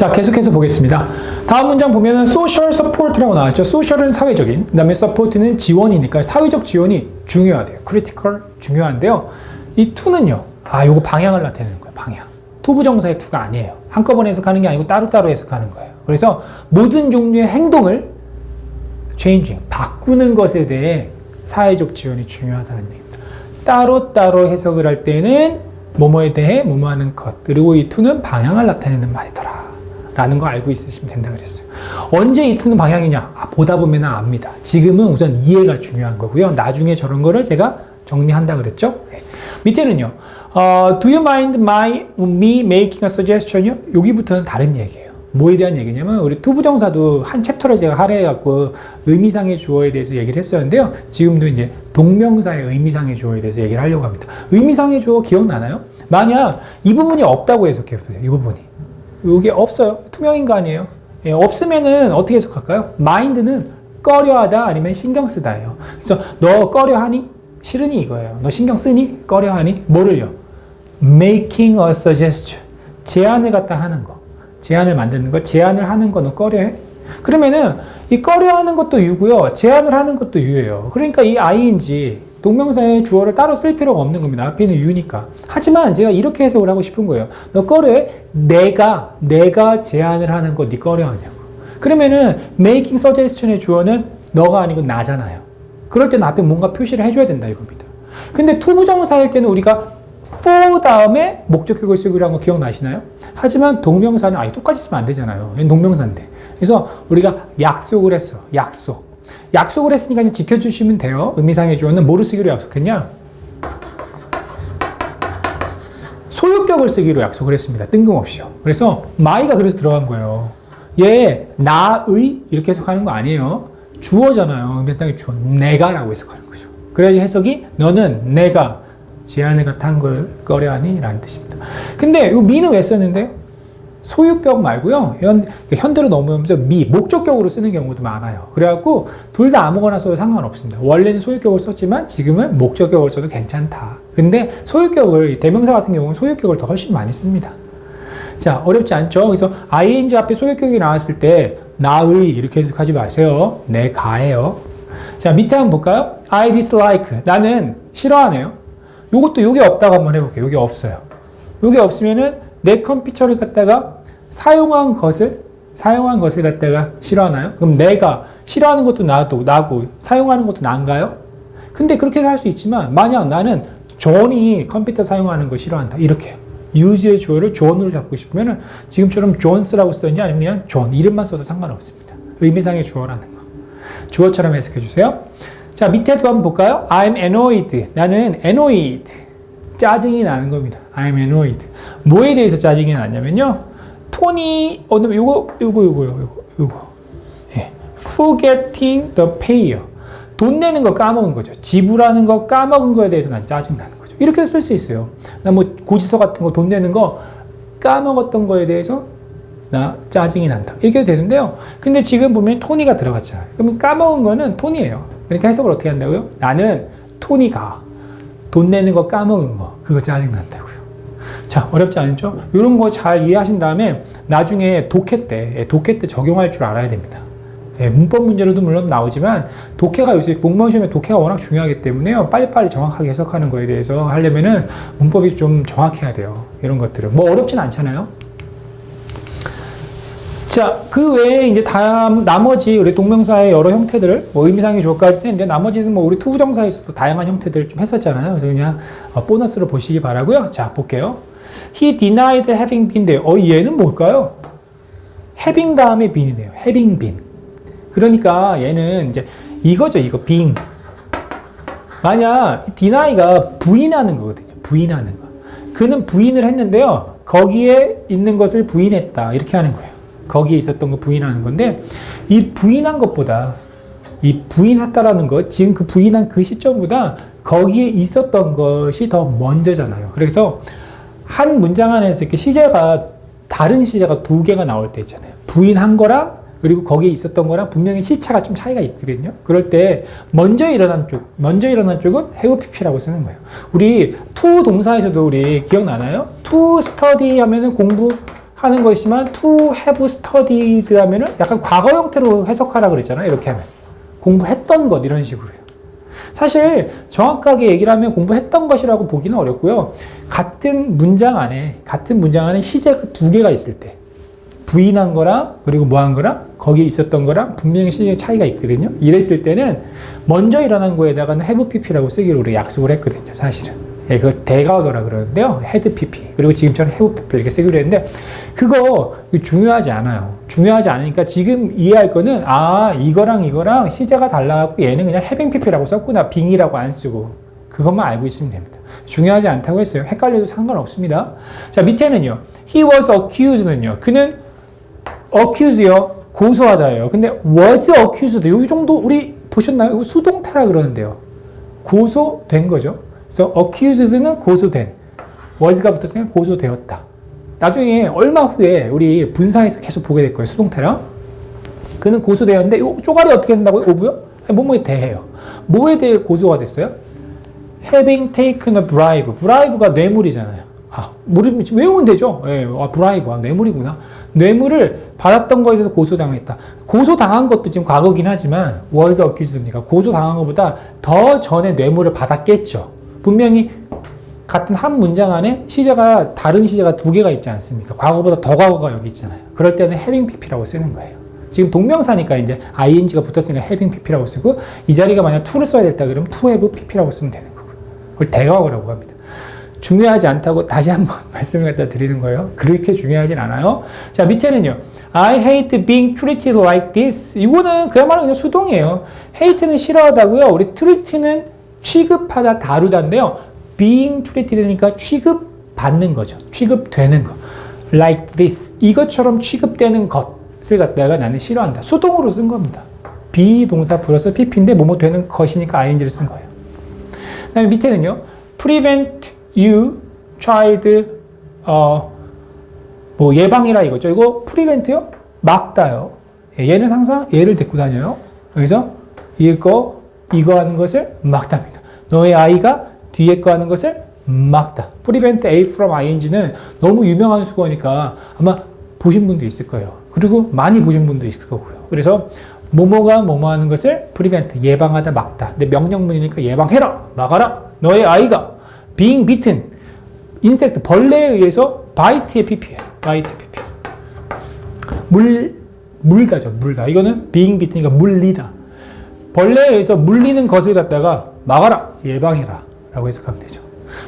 자, 계속해서 보겠습니다. 다음 문장 보면은 social support라고 나왔죠. social은 사회적인, 그 다음에 support는 지원이니까 사회적 지원이 중요하대요. critical 중요한데요. 이 to는요, 요거 방향을 나타내는 거예요. 방향. 투부정사의 to가 아니에요. 한꺼번에 해석하는 게 아니고 따로따로 해석하는 거예요. 그래서 모든 종류의 행동을 changing, 바꾸는 것에 대해 사회적 지원이 중요하다는 얘기입니다. 따로따로 해석을 할 때는 뭐뭐에 대해 뭐뭐 하는 것, 그리고 이 to는 방향을 나타내는 말이더라 라는 거 알고 있으시면 된다 그랬어요. 언제 이 to는 방향이냐? 보다 보면 압니다. 지금은 우선 이해가 중요한 거고요. 나중에 저런 거를 제가 정리한다 그랬죠. 네. 밑에는요. Do you mind me making a suggestion이요? 여기부터는 다른 얘기예요. 뭐에 대한 얘기냐면 우리 투부정사도 한 챕터를 제가 할애해갖고 의미상의 주어에 대해서 얘기를 했었는데요. 지금도 이제 동명사의 의미상의 주어에 대해서 얘기를 하려고 합니다. 의미상의 주어 기억나나요? 만약 이 부분이 없다고 해석해보세요. 이 부분이. 이게 없어요. 투명인간이에요. 예, 없으면은 어떻게 해석할까요? mind는 꺼려하다 아니면 신경 쓰다예요. 그래서 너 꺼려하니? 싫으니 이거예요. 너 신경 쓰니? 꺼려하니? 뭐를요? making a suggestion. 제안을 갖다 하는 거. 제안을 만드는 거. 제안을 하는 거 너 꺼려해? 그러면은 이 꺼려하는 것도 유고요. 제안을 하는 것도 유예요. 그러니까 이 ing 동명사의 주어를 따로 쓸 필요가 없는 겁니다. 앞에는 유니까. 하지만 제가 이렇게 해석을 하고 싶은 거예요. 너 꺼려해? 내가 제안을 하는 거 네 꺼려하냐고. 그러면은 making suggestion의 주어는 너가 아니고 나잖아요. 그럴 때는 앞에 뭔가 표시를 해줘야 된다 이겁니다. 근데 투부정사일 때는 우리가 for 다음에 목적격을 쓰기로 한 거 기억나시나요? 하지만 동명사는 똑같이 쓰면 안 되잖아요. 얘는 동명사인데. 그래서 우리가 약속을 했어. 약속을 했으니까 그냥 지켜주시면 돼요. 의미상의 주어는 뭐로 쓰기로 약속했냐? 소유격을 쓰기로 약속을 했습니다. 뜬금없이요. 그래서 my가 그래서 들어간 거예요. 얘 나의 이렇게 해석하는 거 아니에요. 주어잖아요. 의미상의 주어. 내가라고 해석하는 거죠. 그래야지 해석이 너는 내가 제안을 갖다 한 걸 꺼려하니? 라는 뜻입니다. 근데 이 me는 왜 썼는데요? 소유격 말고요. 현대로 넘어오면서 목적격으로 쓰는 경우도 많아요. 그래갖고 둘 다 아무거나 써도 상관없습니다. 원래는 소유격을 썼지만 지금은 목적격을 써도 괜찮다. 근데 소유격을, 대명사 같은 경우는 소유격을 더 훨씬 많이 씁니다. 자, 어렵지 않죠? 그래서 ing 앞에 소유격이 나왔을 때 나의 이렇게 해석하지 마세요. 내가예요. 자, 밑에 한번 볼까요? I dislike. 나는 싫어하네요. 요게 없다고 한번 해볼게요. 요게 없어요. 요게 없으면은 내 컴퓨터를 갖다가 사용한 것을 갖다가 싫어하나요? 그럼 내가 싫어하는 것도 나고 사용하는 것도 난가요? 근데 그렇게 할 수 있지만 만약 나는 존이 컴퓨터 사용하는 거 싫어한다. 이렇게 use의 주어를 존으로 잡고 싶으면 지금처럼 존스라고 쓰든지 아니면 그냥 존 이름만 써도 상관없습니다. 의미상의 주어라는 거. 주어처럼 해석해 주세요. 자, 밑에도 한번 볼까요? I'm annoyed. 나는 annoyed. 짜증이 나는 겁니다. I'm annoyed. 뭐에 대해서 짜증이 나냐면요. 톤이, 요거. 예. Forgetting the payer. 돈 내는 거 까먹은 거죠. 지불하는 거 까먹은 거에 대해서 난 짜증 나는 거죠. 이렇게 쓸 수 있어요. 나 뭐 고지서 같은 거 돈 내는 거 까먹었던 거에 대해서 나 짜증이 난다. 이렇게 되는데요. 근데 지금 보면 토니가 들어갔잖아요. 그러면 까먹은 거는 톤이에요. 그러니까 해석을 어떻게 한다고요? 나는 토니가 돈 내는 거 까먹은 거, 그거 짜증난다고요. 자, 어렵지 않죠? 이런 거 잘 이해하신 다음에 나중에 독해 때 적용할 줄 알아야 됩니다. 예, 문법 문제로도 물론 나오지만 독해가 요새 공무원 시험에 독해가 워낙 중요하기 때문에요. 빨리빨리 정확하게 해석하는 거에 대해서 하려면은 문법이 좀 정확해야 돼요. 이런 것들은. 뭐 어렵진 않잖아요. 자, 그 외에 이제 나머지 우리 동명사의 여러 형태들을 의미상의 주어까지 했는데 나머지는 우리 투부정사에서도 다양한 형태들을 좀 했었잖아요. 그래서 그냥 보너스로 보시기 바라고요. 자, 볼게요. He denied having been there. 얘는 뭘까요? having 다음에 been이네요. having been. 그러니까 얘는 이제 이거죠. being. 만약 deny가 부인하는 거거든요. 부인하는 거. 그는 부인을 했는데요. 거기에 있는 것을 부인했다. 이렇게 하는 거예요. 거기에 있었던 거 부인하는 건데 이 부인한 것보다 이 부인했다라는 것 지금 그 부인한 그 시점보다 거기에 있었던 것이 더 먼저잖아요. 그래서 한 문장 안에서 이렇게 시제가 다른 시제가 두 개가 나올 때 있잖아요. 부인한 거랑 그리고 거기에 있었던 거랑 분명히 시차가 좀 차이가 있거든요. 그럴 때 먼저 일어난 쪽은 have pp라고 쓰는 거예요. 우리 to 동사에서도 우리 기억나나요? to study 하면은 공부 하는 것이지만 to have studied 하면은 약간 과거 형태로 해석하라 그랬잖아요. 이렇게 하면. 공부했던 것 이런 식으로요. 사실 정확하게 얘기를 하면 공부했던 것이라고 보기는 어렵고요. 같은 문장 안에 시제가 두 개가 있을 때 부인한 거랑 그리고 뭐한 거랑 거기에 있었던 거랑 분명히 시제의 차이가 있거든요. 이랬을 때는 먼저 일어난 거에다가는 have pp라고 쓰기로 우리 약속을 했거든요. 사실은. 예, 그거 대과거라 그러는데요. had pp. 그리고 지금처럼 have pp 이렇게 쓰기로 했는데 그거 중요하지 않아요. 중요하지 않으니까 지금 이해할 거는 이거랑 시제가 달라갖고 얘는 그냥 having pp라고 썼구나. being이라고 안 쓰고 그것만 알고 있으면 됩니다. 중요하지 않다고 했어요. 헷갈려도 상관없습니다. 자, 밑에는요. he was accused는요. 그는 accused요. 고소하다예요. 근데 was accused 이 정도 우리 보셨나요? 이거 수동태라 그러는데요. 고소된 거죠. 그래서 accused는 고소된, was가 붙었으니까 고소되었다. 나중에 얼마 후에 우리 분사에서 계속 보게 될 거예요. 수동태랑. 그는 고소되었는데 이 쪼가리 어떻게 된다고요? 오브요? 뭐뭐에 대해요. 뭐에 대해 고소가 됐어요? having taken a bribe. bribe가 뇌물이잖아요. 외우면 되죠? 예, bribe, 뇌물이구나. 뇌물을 받았던 거에 대해서 고소당했다. 고소당한 것도 지금 과거긴 하지만 was accused니까 고소당한 것보다 더 전에 뇌물을 받았겠죠. 분명히 같은 한 문장 안에 다른 시제가 두 개가 있지 않습니까? 과거보다 더 과거가 여기 있잖아요. 그럴 때는 having pp라고 쓰는 거예요. 지금 동명사니까 이제 ing가 붙었으니까 having pp라고 쓰고 이 자리가 만약 to를 써야 됐다 그러면 to have pp라고 쓰면 되는 거고요. 그걸 대과거라고 합니다. 중요하지 않다고 다시 한번 말씀을 갖다 드리는 거예요. 그렇게 중요하진 않아요. 자, 밑에는요. I hate being treated like this. 이거는 그야말로 그냥 수동이에요. hate는 싫어하다고요. 우리 treat는 취급하다, 다루다인데요. being treated니까 취급받는 거죠. 취급되는 거. like this. 이것처럼 취급되는 것을 갖다가 나는 싫어한다. 수동으로 쓴 겁니다. 비동사 플러스 pp인데 뭐뭐 되는 것이니까 ing를 쓴 거예요. 그 다음에 밑에는요. prevent you child 예방이라 이거죠. 이거 prevent요? 막다요. 얘는 항상 얘를 데리고 다녀요. 그래서 이거 하는 것을 막답니다. 너의 아이가 뒤에 거 하는 것을 막다. prevent A from ing는 너무 유명한 수거니까 아마 보신 분도 있을 거예요. 그리고 많이 보신 분도 있을 거고요. 그래서 뭐뭐가 뭐뭐 하는 것을 prevent, 예방하다, 막다. 근데 명령문이니까 예방해라, 막아라. 너의 아이가 being bitten, insect, 벌레에 의해서 bite의 pp예요. bite의 pp. 물다죠. 물다. 이거는 being bitten이니까 물리다. 벌레에 의해서 물리는 것을 갖다가 막아라, 예방해라 라고 해석하면 되죠.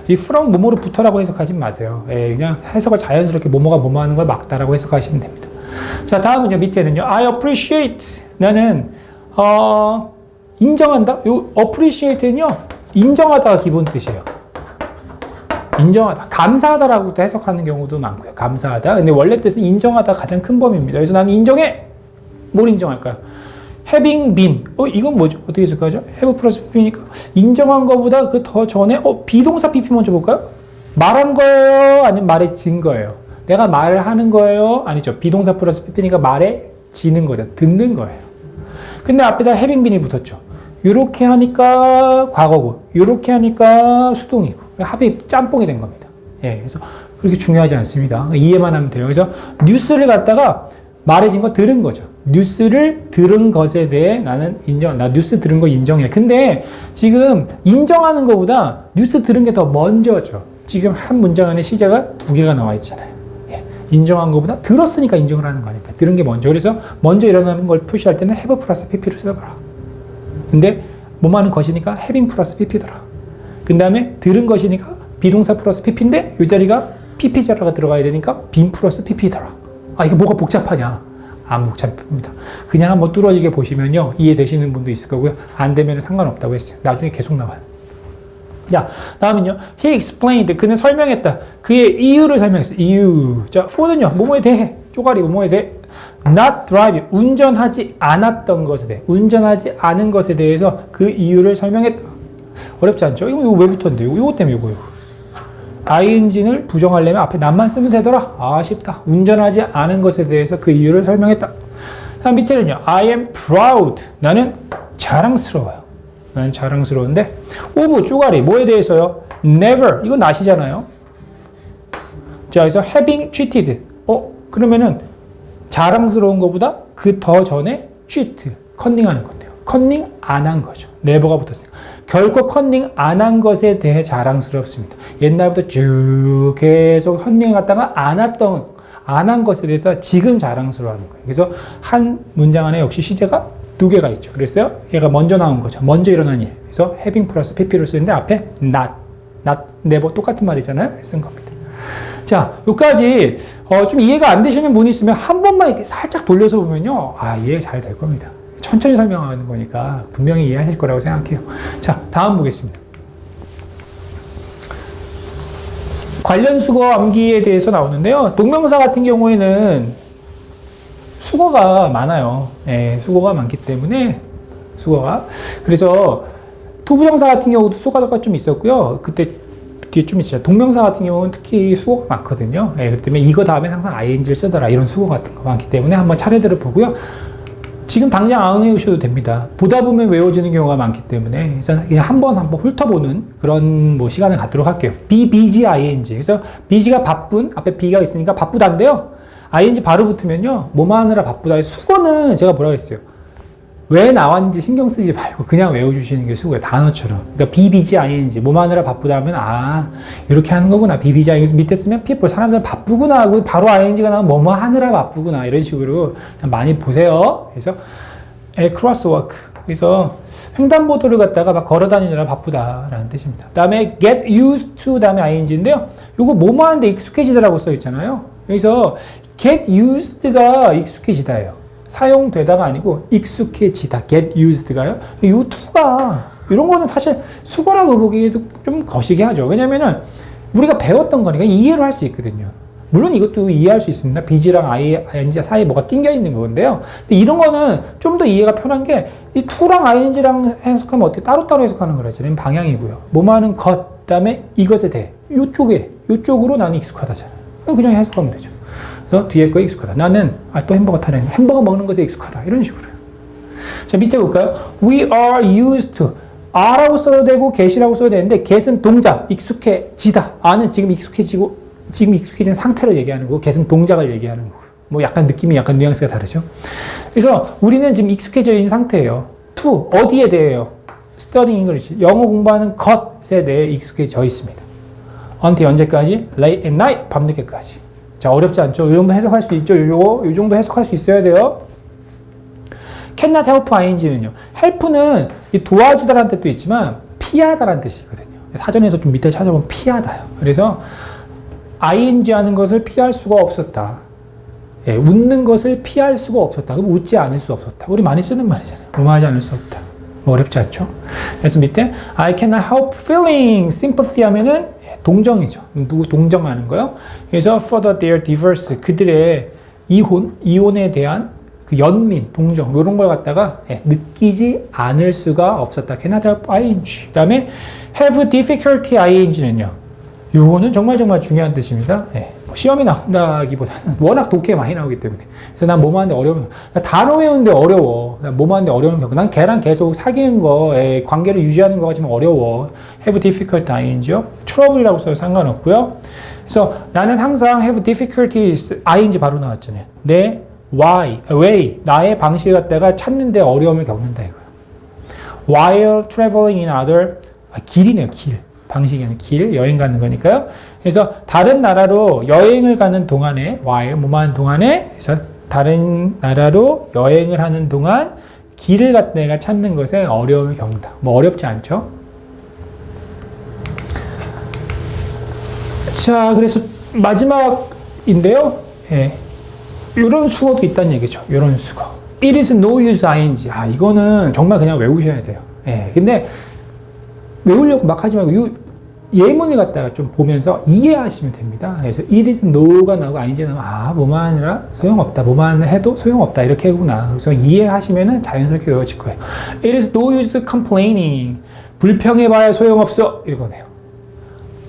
이 from 뭐뭐로 붙어라고 해석하지 마세요. 그냥 해석을 자연스럽게 뭐뭐가 뭐뭐 하는 걸 막다라고 해석하시면 됩니다. 자, 다음은요. 밑에는요. I appreciate. 나는 인정한다. 요 appreciate는요. 인정하다가 기본 뜻이에요. 인정하다. 감사하다라고도 해석하는 경우도 많고요. 감사하다. 근데 원래 뜻은 인정하다 가장 큰 범위입니다. 그래서 나는 인정해. 뭘 인정할까요? having been. 이건 뭐죠? 어떻게 해석하죠? have 플러스 pp니까 인정한 거보다 그 더 전에 비동사 pp 먼저 볼까요? 말한 거예요? 아니면 말해진 거예요? 내가 말을 하는 거예요? 아니죠. 비동사 플러스 pp니까 말해지는 거죠. 듣는 거예요. 근데 앞에다 having been이 붙었죠. 요렇게 하니까 과거고 요렇게 하니까 수동이고 합이 짬뽕이 된 겁니다. 예, 그래서 그렇게 중요하지 않습니다. 이해만 하면 돼요. 그래서 뉴스를 갖다가 말해진 거 들은 거죠. 뉴스를 들은 것에 대해 나는 나 뉴스 들은 거 인정해. 근데 지금 인정하는 것보다 뉴스 들은 게 더 먼저죠. 지금 한 문장 안에 시제가 두 개가 나와 있잖아요. 예, 인정한 것보다 들었으니까 인정을 하는 거 아닙니까? 들은 게 먼저. 그래서 먼저 일어나는 걸 표시할 때는 have 플러스 pp를 쓰더라. 근데 뭐뭐 하는 것이니까 having 플러스 pp더라. 그 다음에 들은 것이니까 비동사 플러스 pp인데 이 자리가 pp자라가 들어가야 되니까 been 플러스 pp더라. 이게 뭐가 복잡하냐? 안 복잡합니다. 그냥 한번 뚫어지게 보시면요. 이해되시는 분도 있을 거고요. 안 되면 상관없다고 했어요. 나중에 계속 나와요. 자, 다음은요. He explained. 그는 설명했다. 그의 이유를 설명했어요. 이유. 자, for는요. 뭐뭐에 대해. 쪼가리 뭐뭐에 대해. Not drive. 운전하지 않았던 것에 대해. 운전하지 않은 것에 대해서 그 이유를 설명했다. 어렵지 않죠? 이거 왜 붙었는데? 이거 때문에 이거요. ing를 부정하려면 앞에 난만 쓰면 되더라. 쉽다. 운전하지 않은 것에 대해서 그 이유를 설명했다. 다음 밑에는요. I am proud. 나는 자랑스러워요. 나는 자랑스러운데 of 쪼가리 뭐에 대해서요? never. 이건 나시잖아요. 자, 그래서 having treated. 그러면은 자랑스러운 것보다 그 더 전에 cheat, 컨닝하는 건데요. 컨닝 안 한 거죠. never가 붙었으니까. 결코 컨닝 안 한 것에 대해 자랑스럽습니다. 옛날부터 쭉 계속 컨닝 갔다가 안 한 것에 대해서 지금 자랑스러워하는 거예요. 그래서 한 문장 안에 역시 시제가 두 개가 있죠. 그랬어요? 얘가 먼저 나온 거죠. 먼저 일어난 일. 그래서 having 플러스 pp를 쓰는데 앞에 not, never 똑같은 말이잖아요. 쓴 겁니다. 자, 여기까지 좀 이해가 안 되시는 분이 있으면 한 번만 이렇게 살짝 돌려서 보면요. 이해 잘 될 겁니다. 천천히 설명하는 거니까 분명히 이해하실 거라고 생각해요. 자, 다음 보겠습니다. 관련 수거 암기에 대해서 나오는데요. 동명사 같은 경우에는 수거가 많아요. 네, 수거가 많기 때문에 그래서 투부정사 같은 경우도 수거가 좀 있었고요. 그때 뒤에 좀 있죠. 동명사 같은 경우는 특히 수거가 많거든요. 네, 그렇기 때문에 이거 다음에 항상 ing를 쓰더라 이런 수거 같은 거 많기 때문에 한번 차례대로 보고요. 지금 당장 안 외우셔도 됩니다. 보다 보면 외워지는 경우가 많기 때문에 그래서 그냥 한번 훑어보는 그런 시간을 갖도록 할게요. be, busy, ing. 그래서 busy가 바쁜, 앞에 be가 있으니까 바쁘다인데요. ing 바로 붙으면요. 뭐뭐 하느라 바쁘다. 수거는 제가 뭐라고 했어요? 왜 나왔는지 신경 쓰지 말고 그냥 외워주시는 게 수고예요. 단어처럼. 그러니까 be, busy, ing. 뭐뭐 하느라 바쁘다 하면 이렇게 하는 거구나. be, busy, ing. 밑에 쓰면 people. 사람들은 바쁘구나 하고 바로 ing가 나오면 뭐뭐 하느라 바쁘구나. 이런 식으로 많이 보세요. 그래서 cross work. 그래서 횡단보도를 갖다가 막 걸어 다니느라 바쁘다라는 뜻입니다. 그 다음에 get used to 다음에 ing인데요. 요거 뭐뭐 하는데 익숙해지다라고 써 있잖아요. 그래서 get used가 익숙해지다예요. 사용되다가 아니고 익숙해지다. get used가요. 이 to가 이런 거는 사실 수거라고 보기에도 좀 거시기 하죠. 왜냐면은 우리가 배웠던 거니까 이해를 할 수 있거든요. 물론 이것도 이해할 수 있습니다. BG랑 ING 사이에 뭐가 낑겨 있는 건데요. 근데 이런 거는 좀 더 이해가 편한 게 이 to랑 ING랑 해석하면 어떻게 따로따로 해석하는 거라 했잖아요. 방향이고요. 뭐뭐 하는 것, 그다음에 이것에 대해 요쪽으로 나는 익숙하다잖아요. 그냥 해석하면 되죠. 그래서 뒤에 거에 익숙하다. 나는 또 햄버거 타는 햄버거 먹는 것에 익숙하다. 이런 식으로. 자, 밑에 볼까요? We are used to. are라고 써도 되고 get이라고 써도 되는데 get은 동작, 익숙해지다. a는 지금 익숙해진 상태를 얘기하는 거고 get은 동작을 얘기하는 거고. 약간 느낌이 약간 뉘앙스가 다르죠. 그래서 우리는 지금 익숙해져 있는 상태예요. to 어디에 대해요? studying English. 영어 공부하는 것에 대해 익숙해져 있습니다. until 언제까지? late at night. 밤늦게까지. 자, 어렵지 않죠? 이 정도 해석할 수 있죠? 이 정도 해석할 수 있어야 돼요. cannot help ing는요. help는 도와주다라는 뜻도 있지만 피하다라는 뜻이 있거든요. 사전에서 좀 밑에 찾아보면 피하다요. 그래서 ing 하는 것을 피할 수가 없었다. 예, 웃는 것을 피할 수가 없었다. 그럼 웃지 않을 수 없었다. 우리 많이 쓰는 말이잖아요. 무마하지 않을 수 없다. 어렵지 않죠? 그래서 밑에 I cannot help feeling sympathy 하면은 동정이죠. 누구 동정하는 거요. 그래서 further their diverse 그들의 이혼에 대한 그 연민, 동정 이런 걸 갖다가 느끼지 않을 수가 없었다. cannot help ing. 그다음에 have difficulty ing는요. 요거는 정말 중요한 뜻입니다. 시험이 나온다기보다는 워낙 독해 많이 나오기 때문에. 그래서 난 뭐만 하는데 어려우면, 단어 외우는데 어려워. 난 뭐만 하는데 어려운 경우. 난 걔랑 계속 사귀는 거, 관계를 유지하는 거가 지금 어려워. have difficult ing죠. trouble이라고 써도 상관없고요. 그래서 나는 항상 have difficulties, ing 바로 나왔잖아요. 내 way, 나의 방식을 갖다가 찾는데 어려움을 겪는다 이거예요. while traveling in other, 길이네요, 길. 방식이 아니라 길, 여행 가는 거니까요. 그래서 다른 나라로 여행을 가는 동안에, 뭐만 동안에, 그래서 다른 나라로 여행을 하는 동안 길을 갖다 내가 찾는 것에 어려움을 겪는다. 뭐 어렵지 않죠? 자, 그래서 마지막인데요. 이런 수어도 있다는 얘기죠. 이런 수어. It is no use ing. 이거는 정말 그냥 외우셔야 돼요. 근데 외우려고 막 하지 말고 예문을 갖다가 좀 보면서 이해하시면 됩니다. 그래서 it is no가 나오고 ing 나오면 뭐만 하느라 소용없다. 뭐만 해도 소용없다. 이렇게 하구나. 그래서 이해하시면은 자연스럽게 외워질 거예요. It is no use complaining. 불평해봐야 소용없어. 이거네요.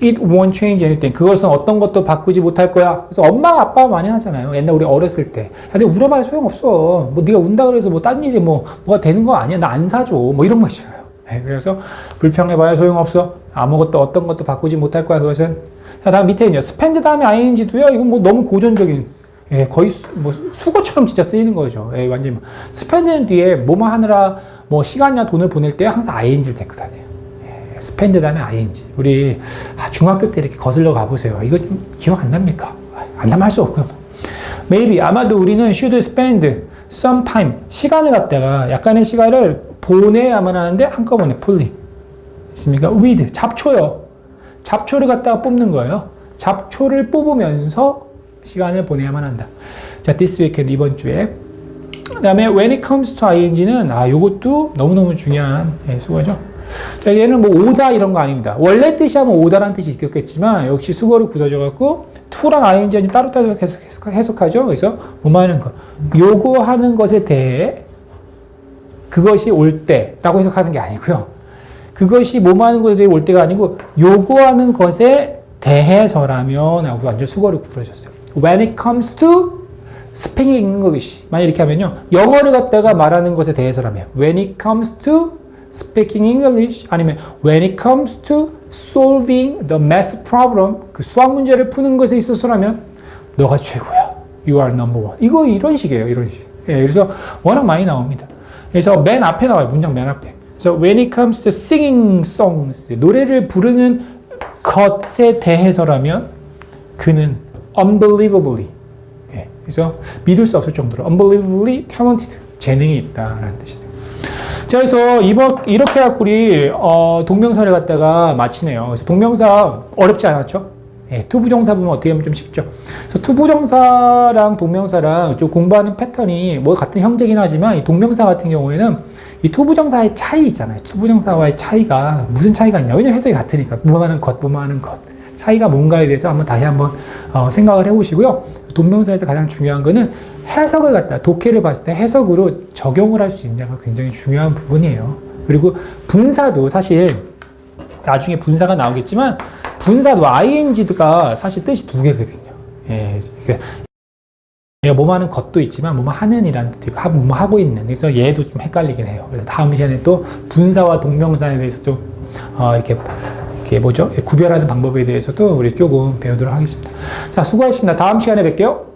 It won't change anything. 그것은 어떤 것도 바꾸지 못할 거야. 그래서 엄마, 아빠 많이 하잖아요. 옛날 우리 어렸을 때. 근데 울어봐야 소용없어. 네가 운다 그래서 딴 일이 뭐가 되는 거 아니야. 나 안 사줘. 이런 거 있잖아요. 그래서 불평해봐야 소용없어. 아무것도 어떤 것도 바꾸지 못할 거야. 그것은. 자, 다음 밑에 있네요. spend 다음에 ing도요. 이건 너무 고전적인. 예, 거의 뭐 수거처럼 진짜 쓰이는 거죠. 예, 완전 스펜드는 뒤에 뭐뭐 하느라 뭐 시간이나 돈을 보낼 때 항상 ing를 데리고 다녀요. 예, 스펜드 다음에 ing. 우리 중학교 때 이렇게 거슬러 가보세요. 이거 좀 기억 안 납니까? 안 나면 할 수 없고요. Maybe 아마도 우리는 should spend some time 시간을 갖다가 약간의 시간을 보내야만 하는데 한꺼번에 fully 있습니까? with 잡초요. 잡초를 갖다가 뽑는 거예요. 잡초를 뽑으면서 시간을 보내야만 한다. 자, this weekend 이번 주에. 그 다음에 when it comes to ing는 요것도 너무너무 중요한 수거죠. 자, 얘는 뭐 오다 이런 거 아닙니다. 원래 뜻이 하면 오다라는 뜻이 있겠지만 역시 수거로 굳어져 갖고 to랑 ing는 따로따로 해석하죠. 그래서 뭐뭐 하는 것. 요거 하는 것에 대해 그것이 올 때라고 해석하는 게 아니고요. 그것이 뭐뭐 하는 것에 대해 올 때가 아니고 요거 하는 것에 대해서라면 하고 완전 수거를 굳어졌어요. When it comes to speaking English. 만약 이렇게 하면요. 영어를 갖다가 말하는 것에 대해서라면 When it comes to speaking English 아니면 When it comes to solving the math problem 그 수학 문제를 푸는 것에 있어서라면 너가 최고야. You are number one. 이거 이런 식이에요. 이런 식. 예, 그래서 워낙 많이 나옵니다. 그래서 맨 앞에 나와요. 문장 맨 앞에. 그래서 When it comes to singing songs 노래를 부르는 것에 대해서라면 그는 unbelievably 그래서 믿을 수 없을 정도로 unbelievably talented 재능이 있다라는 뜻이네요. 자, 그래서 이렇게 해갖고 우리 동명사를 갖다가 마치네요. 그래서 동명사 어렵지 않았죠? 예, 투부정사 보면 어떻게 하면 좀 쉽죠. 그래서 투부정사랑 동명사랑 좀 공부하는 패턴이 뭐 같은 형제긴 하지만 이 동명사 같은 경우에는 이 투부정사의 차이 있잖아요. 투부정사와의 차이가 무슨 차이가 있냐? 왜냐면 해석이 같으니까 뭐뭐 하는 것, 뭐뭐 하는 것. 차이가 뭔가에 대해서 다시 한번 생각을 해보시고요. 동명사에서 가장 중요한 거는 해석을 갖다 독해를 봤을 때 해석으로 적용을 할 수 있냐가 굉장히 중요한 부분이에요. 그리고 분사도 사실 나중에 분사가 나오겠지만 분사도 ing가 사실 뜻이 두 개거든요. 예, 뭐뭐 하는 것도 있지만 뭐뭐 하는 이라는 뜻도 있고 뭐뭐 하고 있는. 그래서 얘도 좀 헷갈리긴 해요. 그래서 다음 시간에 또 분사와 동명사에 대해서 좀 이렇게 구별하는 방법에 대해서도 우리 조금 배우도록 하겠습니다. 자, 수고하셨습니다. 다음 시간에 뵐게요.